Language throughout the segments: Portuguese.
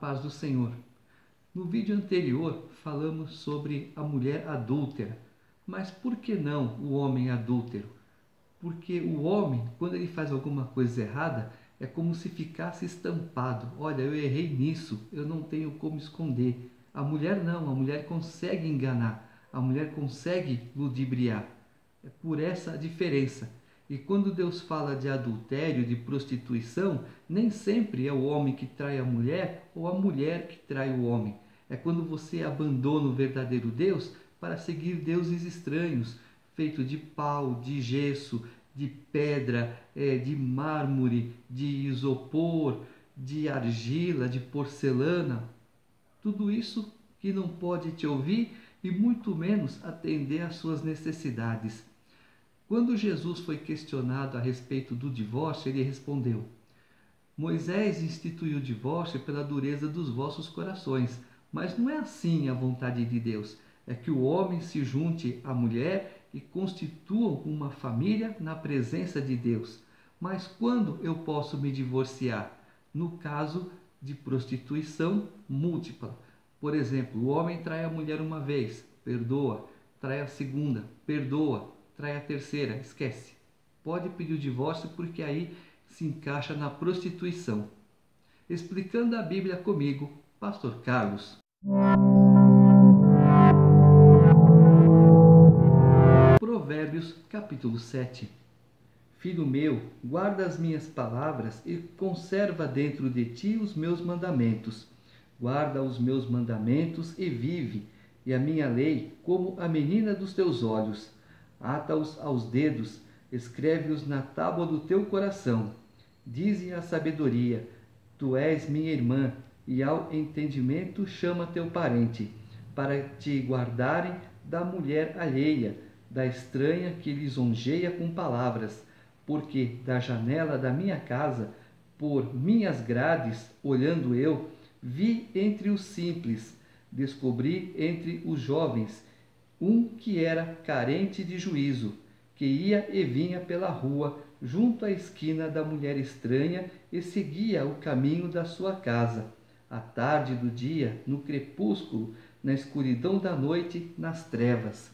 paz do Senhor. No vídeo anterior falamos sobre a mulher adúltera, mas por que não o homem adúltero? Porque o homem, quando ele faz alguma coisa errada, é como se ficasse estampado. Olha, eu errei nisso, eu não tenho como esconder. A mulher não, a mulher consegue enganar, a mulher consegue ludibriar. É por essa diferença. E quando Deus fala de adultério, de prostituição, nem sempre é o homem que trai a mulher ou a mulher que trai o homem. É quando você abandona o verdadeiro Deus para seguir deuses estranhos, feito de pau, de gesso, de pedra, de mármore, de isopor, de argila, de porcelana. Tudo isso que não pode te ouvir e muito menos atender às suas necessidades. Quando Jesus foi questionado a respeito do divórcio, ele respondeu: Moisés instituiu o divórcio pela dureza dos vossos corações, mas não é assim a vontade de Deus. É que o homem se junte à mulher e constituam uma família na presença de Deus. Mas quando eu posso me divorciar? No caso de prostituição múltipla. Por exemplo, o homem trai a mulher uma vez, perdoa, trai a segunda, perdoa, trai a terceira, esquece. Pode pedir o divórcio porque aí se encaixa na prostituição. Explicando a Bíblia comigo, Pastor Carlos. Provérbios capítulo 7. Filho meu, guarda as minhas palavras e conserva dentro de ti os meus mandamentos. Guarda os meus mandamentos e vive, e a minha lei como a menina dos teus olhos. Ata-os aos dedos, escreve-os na tábua do teu coração. Dize a sabedoria: Tu és minha irmã, e ao entendimento chama teu parente, para te guardarem da mulher alheia, da estranha que lisonjeia com palavras. Porque da janela da minha casa, por minhas grades, olhando eu, vi entre os simples, descobri entre os jovens, um que era carente de juízo, que ia e vinha pela rua, junto à esquina da mulher estranha, e seguia o caminho da sua casa. À tarde do dia, no crepúsculo, na escuridão da noite, nas trevas.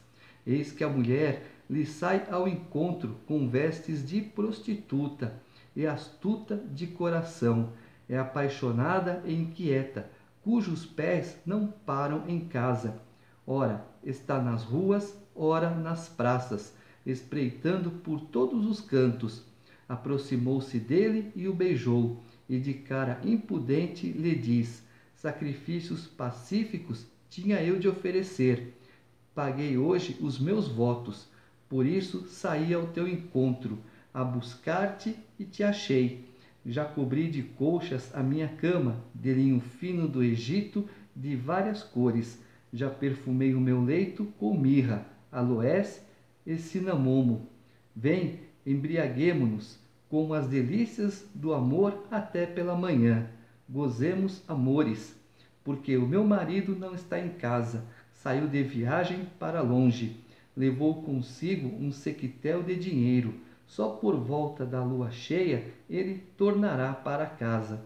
Eis que a mulher lhe sai ao encontro com vestes de prostituta, e astuta de coração, é apaixonada e inquieta, cujos pés não param em casa. Ora está nas ruas, ora nas praças, espreitando por todos os cantos. Aproximou-se dele e o beijou, e de cara impudente lhe diz: Sacrifícios pacíficos tinha eu de oferecer. Paguei hoje os meus votos, por isso saí ao teu encontro, a buscar-te e te achei. Já cobri de colchas a minha cama, de linho fino do Egito, de várias cores. Já perfumei o meu leito com mirra, aloés e cinamomo. Vem, embriaguemo-nos com as delícias do amor até pela manhã. Gozemos amores, porque o meu marido não está em casa, saiu de viagem para longe. Levou consigo um sequitel de dinheiro. Só por volta da lua cheia ele tornará para casa.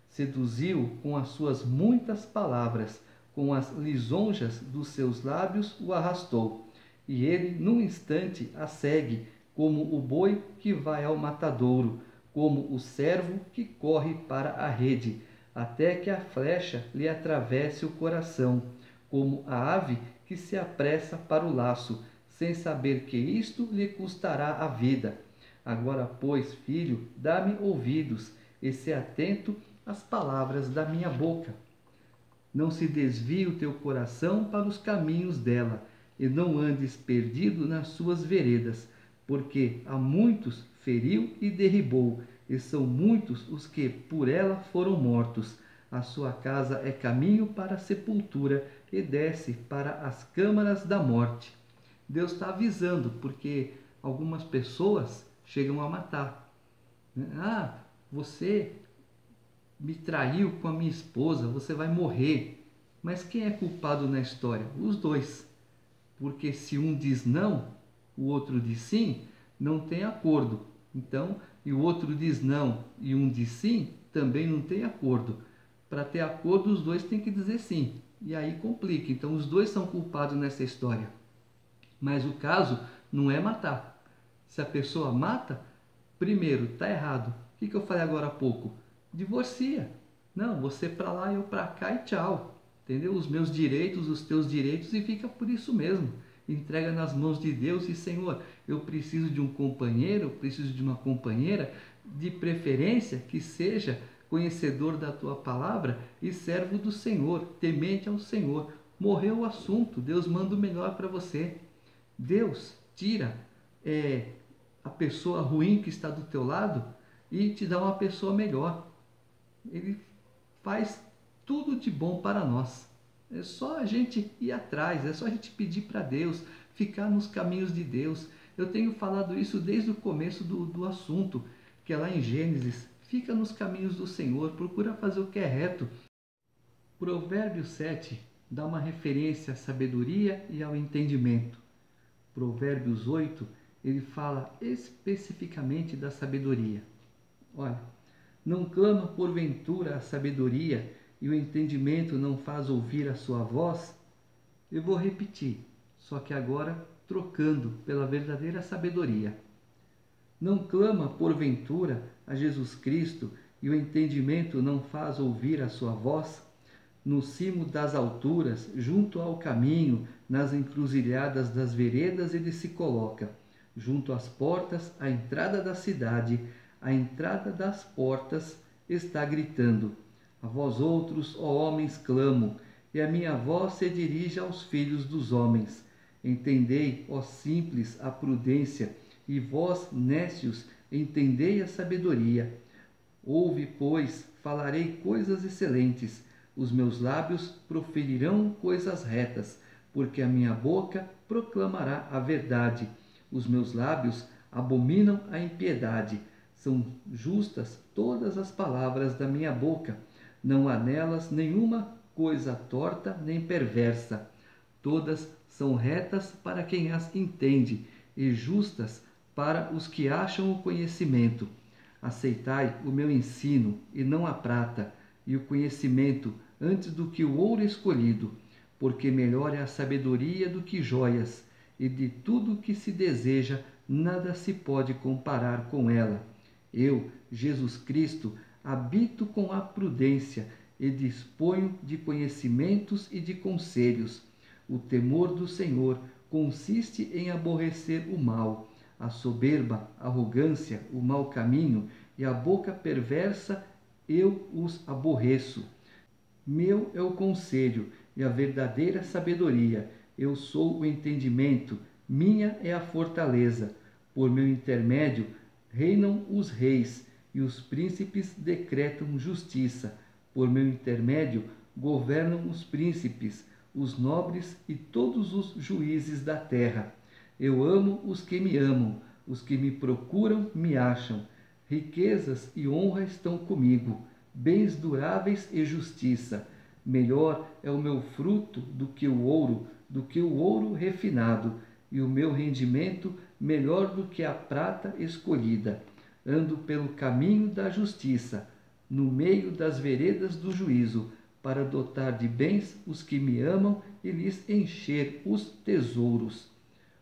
Seduziu com as suas muitas palavras, com as lisonjas dos seus lábios o arrastou. E ele, num instante, a segue, como o boi que vai ao matadouro, como o cervo que corre para a rede, até que a flecha lhe atravesse o coração, como a ave que se apressa para o laço, sem saber que isto lhe custará a vida. Agora, pois, filho, dá-me ouvidos, e se atento às palavras da minha boca. Não se desvie o teu coração para os caminhos dela, e não andes perdido nas suas veredas, porque a muitos feriu e derribou, e são muitos os que por ela foram mortos. A sua casa é caminho para a sepultura, e desce para as câmaras da morte. Deus está avisando, porque algumas pessoas chegam a matar. Ah, você me traiu com a minha esposa, você vai morrer. Mas quem é culpado na história? Os dois. Porque se um diz não, o outro diz sim, não tem acordo. Então, e o outro diz não e um diz sim, também não tem acordo. Para ter acordo, os dois têm que dizer sim. E aí complica. Então, os dois são culpados nessa história. Mas o caso não é matar. Se a pessoa mata, primeiro, está errado. O que eu falei agora há pouco? Divorcia. Não, você para lá, eu para cá e tchau. Entendeu? Os meus direitos, os teus direitos, e fica por isso mesmo. Entrega nas mãos de Deus e, Senhor, eu preciso de um companheiro, eu preciso de uma companheira, de preferência que seja conhecedor da tua palavra e servo do Senhor, temente ao Senhor. Morreu o assunto, Deus manda o melhor para você. Deus tira a pessoa ruim que está do teu lado e te dá uma pessoa melhor. Ele faz tudo de bom para nós. É só a gente ir atrás, é só a gente pedir para Deus, ficar nos caminhos de Deus. Eu tenho falado isso desde o começo do assunto, que é lá em Gênesis. Fica nos caminhos do Senhor, procura fazer o que é reto. Provérbios 7 dá uma referência à sabedoria e ao entendimento. Provérbios 8, ele fala especificamente da sabedoria. Olha, não clama porventura a sabedoria e o entendimento não faz ouvir a sua voz? Eu vou repetir, só que agora trocando pela verdadeira sabedoria. Não clama porventura a Jesus Cristo e o entendimento não faz ouvir a sua voz? No cimo das alturas, junto ao caminho, nas encruzilhadas das veredas ele se coloca, junto às portas, à entrada da cidade, à entrada das portas está gritando. A vós outros, ó homens, clamo, e a minha voz se dirige aos filhos dos homens. Entendei, ó simples, a prudência, e vós, nécios, entendei a sabedoria. Ouve, pois, falarei coisas excelentes, os meus lábios proferirão coisas retas, porque a minha boca proclamará a verdade. Os meus lábios abominam a impiedade. São justas todas as palavras da minha boca. Não há nelas nenhuma coisa torta nem perversa. Todas são retas para quem as entende, e justas para os que acham o conhecimento. Aceitai o meu ensino, e não a prata, e o conhecimento antes do que o ouro escolhido, porque melhor é a sabedoria do que joias, e de tudo o que se deseja, nada se pode comparar com ela. Eu, Jesus Cristo, habito com a prudência e disponho de conhecimentos e de conselhos. O temor do Senhor consiste em aborrecer o mal, a soberba, a arrogância, o mau caminho e a boca perversa, eu os aborreço. Meu é o conselho e a verdadeira sabedoria, eu sou o entendimento, minha é a fortaleza. Por meu intermédio reinam os reis, e os príncipes decretam justiça. Por meu intermédio governam os príncipes, os nobres e todos os juízes da terra. Eu amo os que me amam, os que me procuram me acham. Riquezas e honra estão comigo, bens duráveis e justiça. Melhor é o meu fruto do que o ouro refinado, e o meu rendimento melhor do que a prata escolhida. Ando pelo caminho da justiça, no meio das veredas do juízo, para dotar de bens os que me amam e lhes encher os tesouros.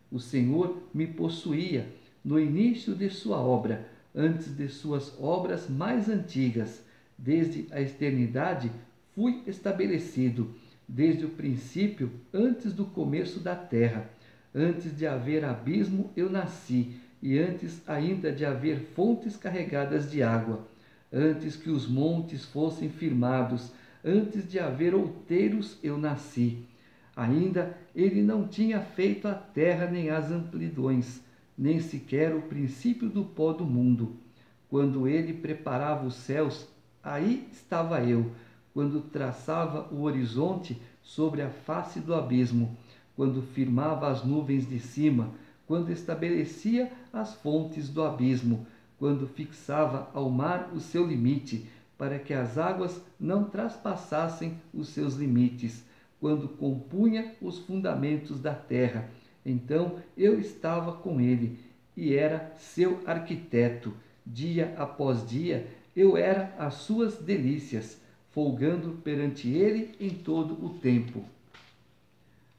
O Senhor me possuía no início de sua obra, antes de suas obras mais antigas. Desde a eternidade fui estabelecido, desde o princípio, antes do começo da terra. Antes de haver abismo eu nasci, e antes ainda de haver fontes carregadas de água. Antes que os montes fossem firmados, antes de haver outeiros eu nasci. Ainda ele não tinha feito a terra nem as amplidões, nem sequer o princípio do pó do mundo. Quando ele preparava os céus, aí estava eu. Quando traçava o horizonte sobre a face do abismo, quando firmava as nuvens de cima, quando estabelecia as fontes do abismo, quando fixava ao mar o seu limite, para que as águas não traspassassem os seus limites, quando compunha os fundamentos da terra. Então eu estava com ele e era seu arquiteto. Dia após dia eu era as suas delícias. folgando perante ele em todo o tempo,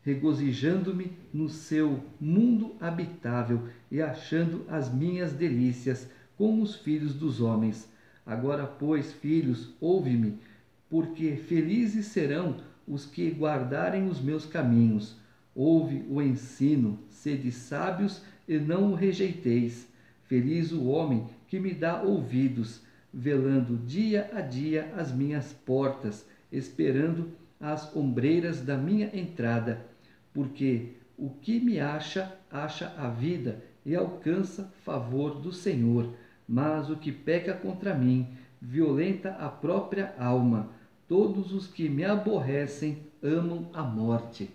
regozijando-me no seu mundo habitável e achando as minhas delícias com os filhos dos homens. Agora, pois, filhos, ouve-me, porque felizes serão os que guardarem os meus caminhos. Ouve o ensino, sede sábios e não o rejeiteis. Feliz o homem que me dá ouvidos, velando dia a dia as minhas portas, esperando as ombreiras da minha entrada, porque o que me acha a vida e alcança favor do Senhor. Mas o que peca contra mim violenta a própria alma. Todos os que me aborrecem amam a morte.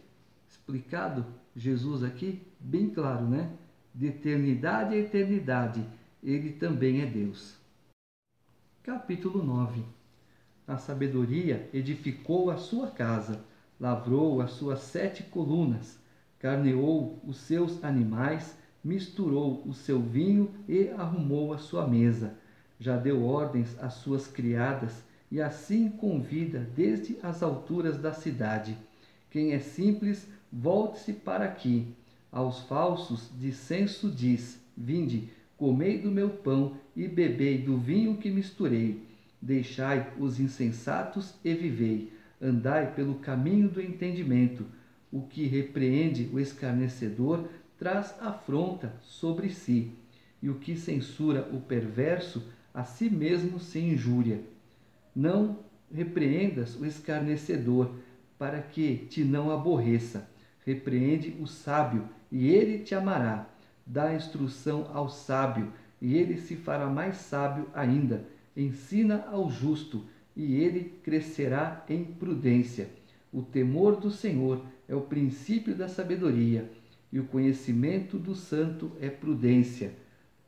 Explicado Jesus aqui? Bem claro, né? De eternidade a eternidade, ele também é Deus. Capítulo 9. A sabedoria edificou a sua casa, lavrou as suas 7 colunas, carneou os seus animais, misturou o seu vinho e arrumou a sua mesa. Já deu ordens às suas criadas e assim convida desde as alturas da cidade. Quem é simples, volte-se para aqui. Aos falsos de senso diz: vinde, comei do meu pão e bebei do vinho que misturei. Deixai os insensatos e vivei. Andai pelo caminho do entendimento. O que repreende o escarnecedor traz afronta sobre si, e o que censura o perverso a si mesmo se injúria. Não repreendas o escarnecedor, para que te não aborreça. Repreende o sábio, e ele te amará. Dá instrução ao sábio, e ele se fará mais sábio ainda. Ensina ao justo, e ele crescerá em prudência. O temor do Senhor é o princípio da sabedoria, e o conhecimento do santo é prudência.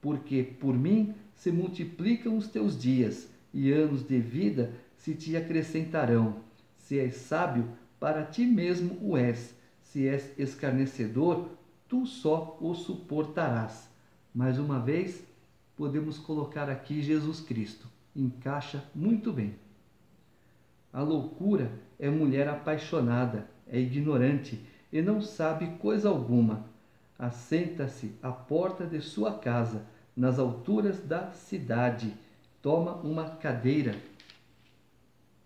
Porque por mim se multiplicam os teus dias, e anos de vida se te acrescentarão. Se és sábio, para ti mesmo o és. Se és escarnecedor, tu só o suportarás. Mais uma vez, podemos colocar aqui Jesus Cristo. Encaixa muito bem. A loucura é mulher apaixonada, é ignorante e não sabe coisa alguma. Assenta-se à porta de sua casa, nas alturas da cidade. Toma uma cadeira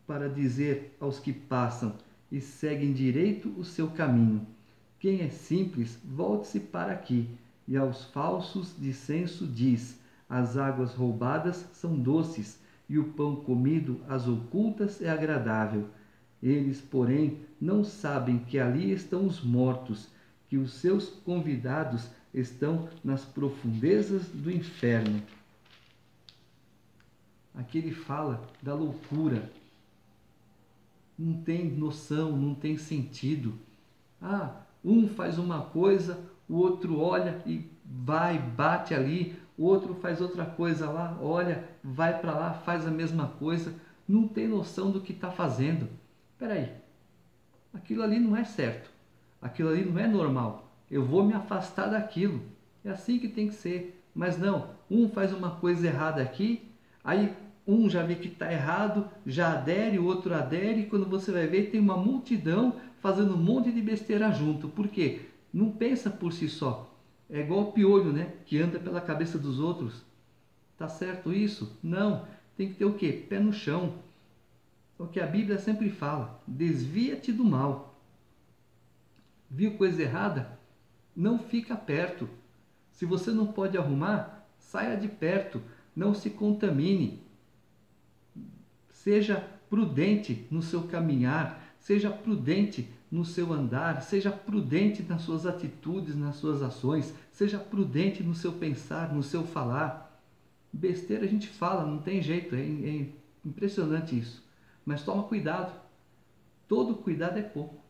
para dizer aos que passam e seguem direito o seu caminho. Quem é simples, volte-se para aqui. E aos falsos de senso diz: as águas roubadas são doces, e o pão comido às ocultas é agradável. Eles, porém, não sabem que ali estão os mortos, que os seus convidados estão nas profundezas do inferno. Aqui ele fala da loucura. Não tem noção, não tem sentido. Um faz uma coisa, o outro olha e vai, bate ali, o outro faz outra coisa lá, olha, vai para lá, faz a mesma coisa, não tem noção do que está fazendo. Espera aí, aquilo ali não é certo, aquilo ali não é normal, eu vou me afastar daquilo, é assim que tem que ser. Mas não, um faz uma coisa errada aqui, aí um já vê que está errado, já adere, o outro adere, e quando você vai ver tem uma multidão fazendo um monte de besteira junto. Por quê? Não pensa por si só. É igual o piolho, né? Que anda pela cabeça dos outros. Tá certo isso? Não. Tem que ter o quê? Pé no chão. É o que a Bíblia sempre fala. Desvia-te do mal. Viu coisa errada? Não fica perto. Se você não pode arrumar, saia de perto. Não se contamine. Seja prudente no seu caminhar. Seja prudente no seu andar, seja prudente nas suas atitudes, nas suas ações, seja prudente no seu pensar, no seu falar. Besteira a gente fala, não tem jeito, é impressionante isso. Mas toma cuidado, todo cuidado é pouco.